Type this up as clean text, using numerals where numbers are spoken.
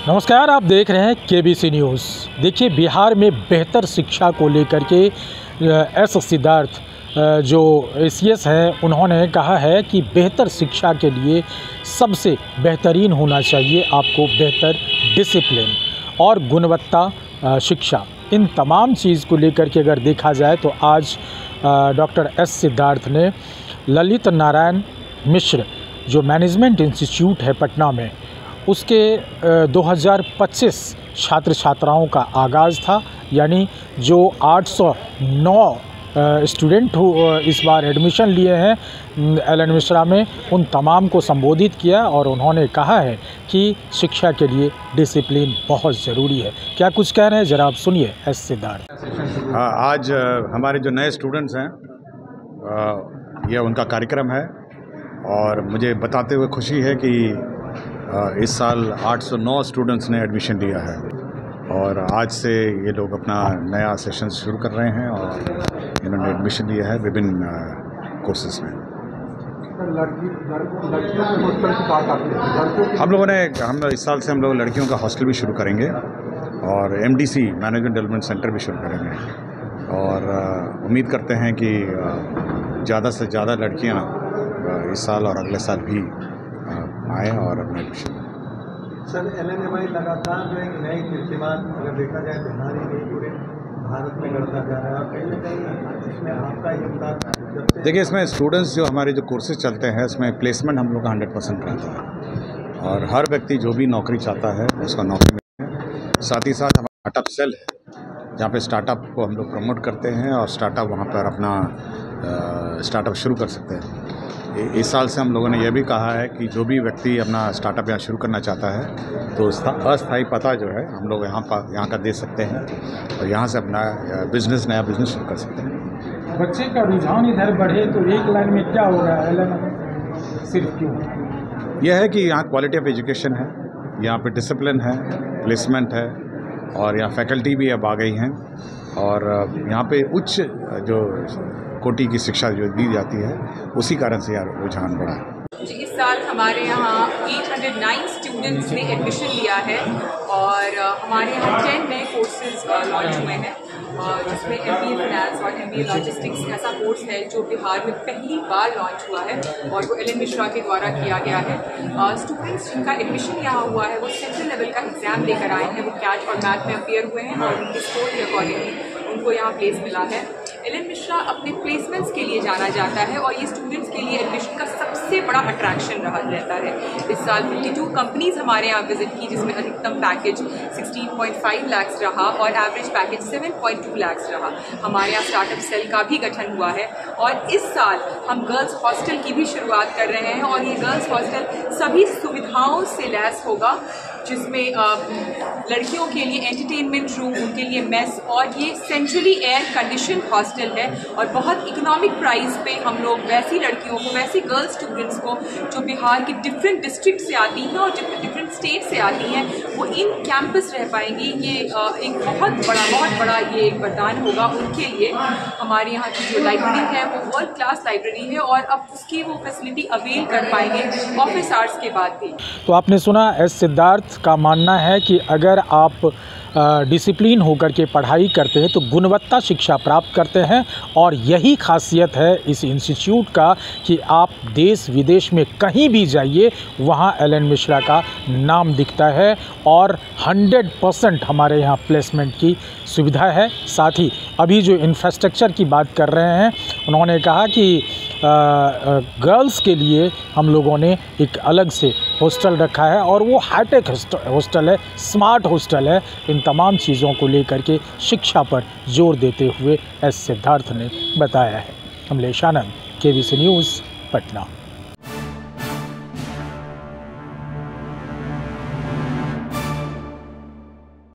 नमस्कार, आप देख रहे हैं केबीसी न्यूज़। देखिए, बिहार में बेहतर शिक्षा को लेकर के एस सिद्धार्थ जो एसीएस हैं, उन्होंने कहा है कि बेहतर शिक्षा के लिए सबसे बेहतरीन होना चाहिए आपको बेहतर डिसिप्लिन और गुणवत्ता शिक्षा। इन तमाम चीज़ को लेकर के अगर देखा जाए तो आज डॉक्टर एस सिद्धार्थ ने ललित नारायण मिश्र जो मैनेजमेंट इंस्टीट्यूट है पटना में, उसके 2025 छात्र छात्राओं का आगाज़ था। यानी जो 809 स्टूडेंट इस बार एडमिशन लिए हैं एल.एन. मिश्रा में, उन तमाम को संबोधित किया और उन्होंने कहा है कि शिक्षा के लिए डिसिप्लिन बहुत ज़रूरी है। क्या कुछ कह रहे हैं, ज़रा आप सुनिए एस सिद्धार्थ। आज हमारे जो नए स्टूडेंट्स हैं, यह उनका कार्यक्रम है और मुझे बताते हुए खुशी है कि इस साल 809 स्टूडेंट्स ने एडमिशन लिया है और आज से ये लोग अपना नया सेशन शुरू कर रहे हैं और इन्होंने एडमिशन लिया है विभिन्न कोर्सेज में। हम इस साल से हम लोग लड़कियों का हॉस्टल भी शुरू करेंगे और MDC मैनेजमेंट डेवलपमेंट सेंटर भी शुरू करेंगे और उम्मीद करते हैं कि ज़्यादा से ज़्यादा लड़कियां इस साल और अगले साल भी आए और अपना एडमिशन। सर, LNMI लगातार जो एक नई कीर्तिमान अगर देखा जाए तो हमारे नहीं पूरे भारत में बढ़ता जा रहा है और कहीं ना कहीं इसमें आपका योगदान। देखिए, इसमें स्टूडेंट्स जो हमारे जो कोर्सेज चलते हैं उसमें प्लेसमेंट हम लोग का 100% रहता है और हर व्यक्ति जो भी नौकरी चाहता है उसका नौकरी मिलती है। साथ ही साथ हमारा स्टार्टअप सेल है जहाँ पे स्टार्टअप को हम लोग प्रमोट करते हैं और स्टार्टअप वहाँ पर अपना स्टार्टअप शुरू कर सकते हैं। इस साल से हम लोगों ने यह भी कहा है कि जो भी व्यक्ति अपना स्टार्टअप यहाँ शुरू करना चाहता है तो अस्थायी पता जो है हम लोग यहाँ का दे सकते हैं और यहाँ से अपना नया बिजनेस शुरू कर सकते हैं। बच्चे का रुझान इधर बढ़े तो एक लाइन में क्या होगा, सिर्फ क्यों? यह है कि यहाँ क्वालिटी ऑफ एजुकेशन है, यहाँ पे डिसिप्लिन है, प्लेसमेंट है और यहाँ फैकल्टी भी अब आ गई हैं और यहाँ पे उच्च जो कोटि की शिक्षा जो दी जाती है उसी कारण से यार रुझान बढ़ा है। जी, इस साल हमारे यहाँ 809 स्टूडेंट्स ने एडमिशन लिया है और हमारे यहाँ 10 नए कोर्सेज लॉन्च हुए हैं और जिसमें MBA फाइनेंस और MBA लॉजिस्टिक्स ऐसा कोर्स है जो बिहार में पहली बार लॉन्च हुआ है और वो एल.एन. मिश्रा के द्वारा किया गया है। स्टूडेंट्स जिनका एडमिशन यहाँ हुआ है वो सेंट्रल लेवल का एग्जाम देकर आए हैं, वो कैट और मैथ में अपियर हुए हैं और उनके स्कोर के अकॉर्डिंगली उनको यहाँ प्लेस मिला है। एल.एन. मिश्रा अपने प्लेसमेंट्स के लिए जाना जाता है और ये स्टूडेंट्स के लिए एडमिशन का सबसे बड़ा अट्रैक्शन रहता है। इस साल 52 कंपनीज हमारे यहाँ विजिट की जिसमें अधिकतम पैकेज 16.5 लाख रहा और एवरेज पैकेज 7.2 लाख रहा। हमारे यहाँ स्टार्टअप सेल का भी गठन हुआ है और इस साल हम गर्ल्स हॉस्टल की भी शुरुआत कर रहे हैं और ये गर्ल्स हॉस्टल सभी सुविधाओं से लैस होगा जिसमें लड़कियों के लिए एंटरटेनमेंट रूम, उनके लिए मेस और ये सेंट्रली एयर कंडीशन हॉस्टल है और बहुत इकोनॉमिक प्राइस पे हम लोग वैसी लड़कियों को, वैसी गर्ल्स स्टूडेंट्स को जो बिहार के डिफरेंट डिस्ट्रिक्ट से आती हैं और डिफरेंट स्टेट से आती हैं, वो इन कैंपस रह पाएंगी। ये एक बहुत बड़ा ये एक वरदान होगा उनके लिए। हमारे यहाँ की जो लाइब्रेरी है वो वर्ल्ड क्लास लाइब्रेरी है और अब उसकी वो फैसिलिटी अवेल कर पाएंगे ऑफिस आवर्स के बाद भी। तो आपने सुना, एस सिद्धार्थ का मानना है कि अगर आप डिसिप्लिन होकर के पढ़ाई करते हैं तो गुणवत्ता शिक्षा प्राप्त करते हैं और यही खासियत है इस इंस्टीट्यूट का कि आप देश विदेश में कहीं भी जाइए वहाँ एल.एन. मिश्रा का नाम दिखता है और 100% हमारे यहाँ प्लेसमेंट की सुविधा है। साथ ही अभी जो इंफ्रास्ट्रक्चर की बात कर रहे हैं, उन्होंने कहा कि गर्ल्स के लिए हम लोगों ने एक अलग से हॉस्टल रखा है और वो हाईटेक हॉस्टल है, स्मार्ट हॉस्टल है। इन तमाम चीज़ों को लेकर के शिक्षा पर जोर देते हुए एस सिद्धार्थ ने बताया है। कमलेश आनंद, केबीसी न्यूज़, पटना।